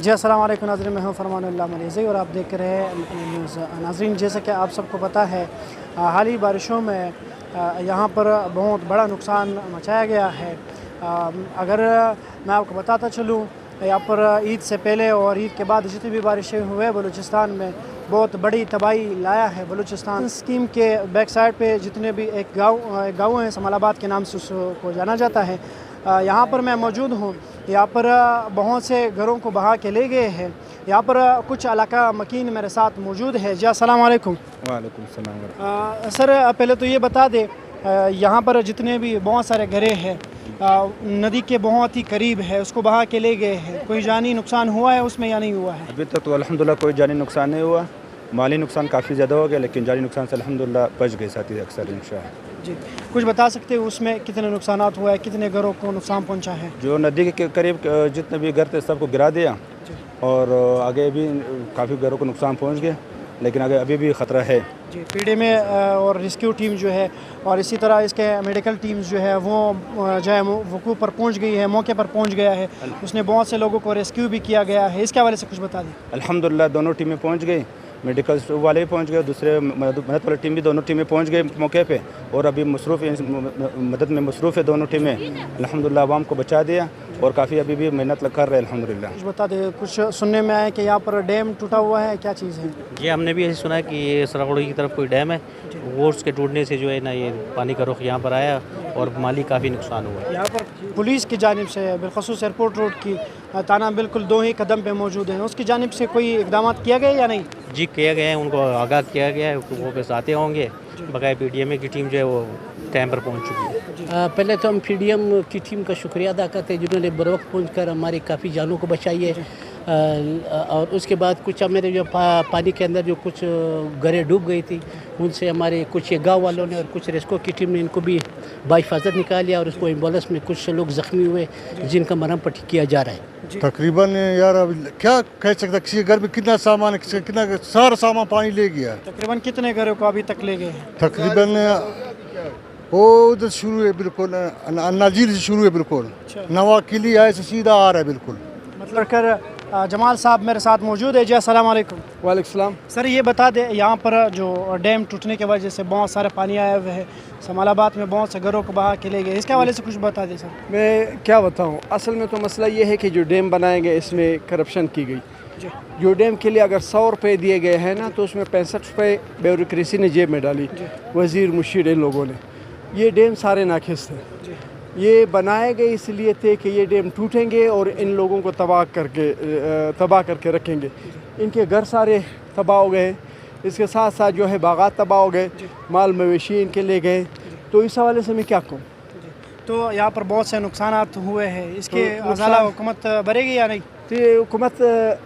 جی السلام علیکم ناظرین، میں ہوں فرمان اللہ ملیزی اور آپ دیکھ رہے ہیں نیوز۔ ناظرین، جیسا کہ آپ سب کو پتہ ہے، حال ہی بارشوں میں یہاں پر بہت بڑا نقصان مچایا گیا ہے۔ اگر میں آپ کو بتاتا چلوں، یہاں پر عید سے پہلے اور عید کے بعد جتنی بھی بارشیں ہوئے بلوچستان میں بہت بڑی تباہی لایا ہے بلوچستان۔ اسکیم کے بیک سائڈ پہ جتنے بھی ایک گاؤں ہے، سمال آباد کے نام سے اس کو جانا جاتا ہے، یہاں پر میں موجود ہوں۔ یہاں پر بہت سے گھروں کو بہا کے لے گئے ہیں۔ یہاں پر کچھ علاقہ مکین میرے ساتھ موجود ہے۔ جی السلام علیکم۔ وعلیکم السلام۔ سر پہلے تو یہ بتا دیں، یہاں پر جتنے بھی بہت سارے گھریں ہیں ندی کے بہت ہی قریب ہے، اس کو بہا کے لے گئے ہیں، کوئی جانی نقصان ہوا ہے اس میں یا نہیں ہوا ہے؟ ابھی تک تو الحمدللہ کوئی جانی نقصان نہیں ہوا، مالی نقصان کافی زیادہ ہو گیا، لیکن جانی نقصان سے الحمدللہ بچ گئے ساتھی اکثر انشاءاللہ۔ جی کچھ بتا سکتے ہیں اس میں کتنے نقصانات ہوا ہے، کتنے گھروں کو نقصان پہنچا ہے؟ جو ندی کے قریب جتنے بھی گھر تھے سب کو گرا دیا، اور آگے بھی کافی گھروں کو نقصان پہنچ گیا، لیکن آگے ابھی بھی خطرہ ہے۔ جی پی ڈی میں اور ریسکیو ٹیم جو ہے اور اسی طرح اس کے میڈیکل ٹیمز جو ہے وہ جو ہے وقوع پر پہنچ گئی ہے، موقع پر پہنچ گیا ہے، اس نے بہت سے لوگوں کو ریسکیو بھی کیا گیا ہے، اس کے حوالے سے کچھ بتا دیں۔ الحمدللہ دونوں ٹیمیں پہنچ گئی، میڈیکل والے بھی پہنچ گئے، دوسرے مدد والی ٹیم بھی دونوں ٹیمیں پہنچ گئی موقع پہ، اور ابھی مدد میں مصروف ہے دونوں ٹیمیں۔ الحمدللہ عوام کو بچا دیا اور کافی ابھی بھی محنت کر رہے ہیں الحمدللہ۔ کچھ بتا دیں، کچھ سننے میں آیا کہ یہاں پر ڈیم ٹوٹا ہوا ہے، کیا چیز ہے؟ جی ہم نے بھی ایسے سنا ہے کہ یہ سراغوڑی کی طرف کوئی ڈیم ہے، وہ اس کے ٹوٹنے سے جو ہے نا یہ پانی کا رخ یہاں پر آیا اور مالی کافی نقصان ہوا ہے۔ یہاں پر پولیس کی جانب سے بالخصوص ایئرپورٹ روڈ کی تانا بالکل 2 ہی قدم پہ موجود ہیں، اس کی جانب سے کوئی اقدامات کیا گئے یا نہیں؟ جی کیا گیا ہے، ان کو آگاہ کیا گیا ہے، وہ بس آتے ہوں گے، بقائے پی ڈی ایم اے کی ٹیم جو ہے وہ ٹائم پر پہنچ چکی ہے۔ پہلے تو ہم پی ڈی ایم کی ٹیم کا شکریہ ادا کرتے ہیں جنہوں نے بروقت پہنچ کر ہماری کافی جانوں کو بچائی ہے، اور اس کے بعد کچھ میرے جو پانی کے اندر جو کچھ گھریں ڈوب گئی تھی ان سے ہمارے کچھ گاؤں والوں نے اور کچھ ریسکیو کی ٹیم نے ان کو بھی بحفاظت نکالیا، اور اس کو ایمبولینس میں کچھ لوگ زخمی ہوئے جن کا مرہم پٹی کیا جا رہا ہے۔ تقریباً یار اب کیا کہہ سکتا، کسی گھر میں کتنا سامان ہے، کتنا سارا سامان پانی لے گیا ہے۔ تقریباً کتنے گھروں کو ابھی تک لے گئے ہیں؟ تقریباً وہ ادھر شروع ہے، بالکل ناجیل سے شروع ہے، بالکل نوا قلعہ ہے سے سیدھا آ رہا ہے بالکل۔ مطلب کر جمال صاحب میرے ساتھ موجود ہے۔ جی السلام علیکم۔ وعلیکم السلام۔ سر یہ بتا دیں، یہاں پر جو ڈیم ٹوٹنے کی وجہ سے بہت سارے پانی آیا ہوئے ہے، سمال آباد میں بہت سے گھروں کو بہا کے لے گئے، اس کے حوالے سے کچھ بتا دیں سر۔ میں کیا بتاؤں، اصل میں تو مسئلہ یہ ہے کہ جو ڈیم بنائے گئے اس میں کرپشن کی گئی۔ جو ڈیم کے لیے اگر 100 روپے دیے گئے ہیں نا، تو اس میں 65 روپے بیوروکریسی نے جیب میں ڈالی، وزیر مشیر ان لوگوں نے۔ یہ ڈیم سارے ناقص تھے، یہ بنائے گئے اس لیے تھے کہ یہ ڈیم ٹوٹیں گے اور ان لوگوں کو تباہ کر کے رکھیں گے۔ ان کے گھر سارے تباہ ہو گئے، اس کے ساتھ ساتھ جو ہے باغات تباہ ہو گئے، مال مویشی ان کے لے گئے، تو اس حوالے سے میں کیا کہوں۔ تو یہاں پر بہت سے نقصانات ہوئے ہیں، اس کے ازالہ حکومت بھرے گی یا نہیں؟ تو یہ حکومت،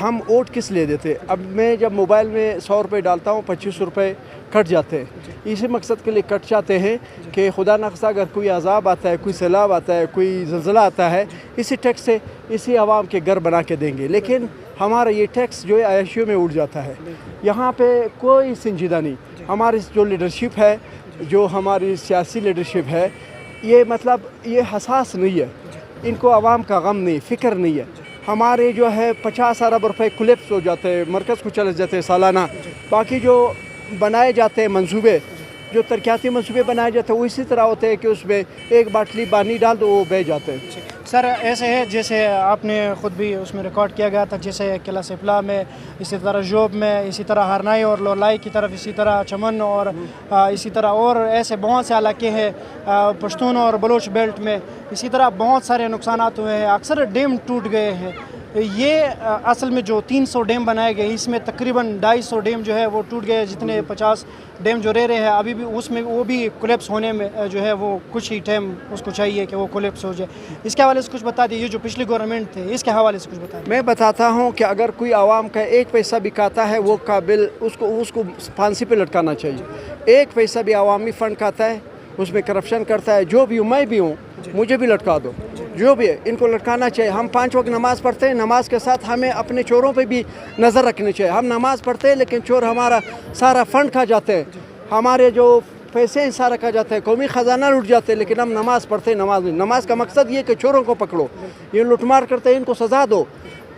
ہم ووٹ کس لیے دیتے؟ اب میں جب موبائل میں 100 روپے ڈالتا ہوں 25 روپے کٹ جاتے ہیں، اسی مقصد کے لیے کٹ جاتے ہیں کہ خدا نخواستہ اگر کوئی عذاب آتا ہے، کوئی سیلاب آتا ہے، کوئی زلزلہ آتا ہے، اسی ٹیکس سے اسی عوام کے گھر بنا کے دیں گے، لیکن ہمارا یہ ٹیکس جو ہے عیاشیوں میں اڑ جاتا ہے۔ یہاں پہ کوئی سنجیدہ نہیں۔ ہماری جو لیڈرشپ ہے، جو ہماری سیاسی لیڈرشپ ہے، یہ مطلب یہ حساس نہیں ہے، ان کو عوام کا غم نہیں، فکر نہیں ہے۔ ہمارے جو ہے 50 ارب روپے کلیپس ہو جاتے ہیں، مرکز کو چلے جاتے ہیں سالانہ، باقی جو بنائے جاتے ہیں منصوبے، جو ترقیاتی منصوبے بنائے جاتے ہیں وہ اسی طرح ہوتے ہیں کہ اس میں ایک باٹلی پانی ڈال دو وہ بہہ جاتے ہیں۔ سر ایسے ہے جیسے آپ نے خود بھی اس میں ریکارڈ کیا گیا تھا، جیسے قلعہ سفلا میں، اسی طرح جوب میں، اسی طرح ہرنائی اور لولائی کی طرف، اسی طرح چمن اور اسی طرح اور ایسے بہت سے علاقے ہیں پشتون اور بلوچ بیلٹ میں، اسی طرح بہت سارے نقصانات ہوئے ہیں، اکثر ڈیم ٹوٹ گئے ہیں۔ یہ اصل میں جو 300 ڈیم بنائے گئے اس میں تقریباً 250 ڈیم جو ہے وہ ٹوٹ گئے، جتنے 50 ڈیم جو رہ رہے ہیں ابھی بھی اس میں وہ بھی کولیپس ہونے میں جو ہے وہ کچھ ہی ٹائم اس کو چاہیے کہ وہ کولیپس ہو جائے۔ اس کے حوالے سے کچھ بتا دیے، یہ جو پچھلی گورنمنٹ تھے اس کے حوالے سے کچھ بتا دیے۔ میں بتاتا ہوں کہ اگر کوئی عوام کا 1 پیسہ بھی کھاتا ہے وہ قابل اس کو پھانسی پہ لٹکانا چاہیے۔ 1 پیسہ بھی عوامی فنڈ کھاتا ہے، اس میں کرپشن کرتا ہے، جو بھی ہوں، میں بھی ہوں، مجھے بھی لٹکا دو، جو بھی ہے ان کو لٹکانا چاہیے۔ ہم 5 وقت نماز پڑھتے ہیں، نماز کے ساتھ ہمیں اپنے چوروں پہ بھی نظر رکھنی چاہیے۔ ہم نماز پڑھتے ہیں لیکن چور ہمارا سارا فنڈ کھا جاتے ہیں، ہمارے جو پیسے سارا کھا جاتے ہیں، قومی خزانہ لوٹ جاتے ہیں، لیکن ہم نماز پڑھتے ہیں۔ نماز کا مقصد یہ کہ چوروں کو پکڑو، یہ لوٹ مار کرتے ہیں، ان کو سزا دو۔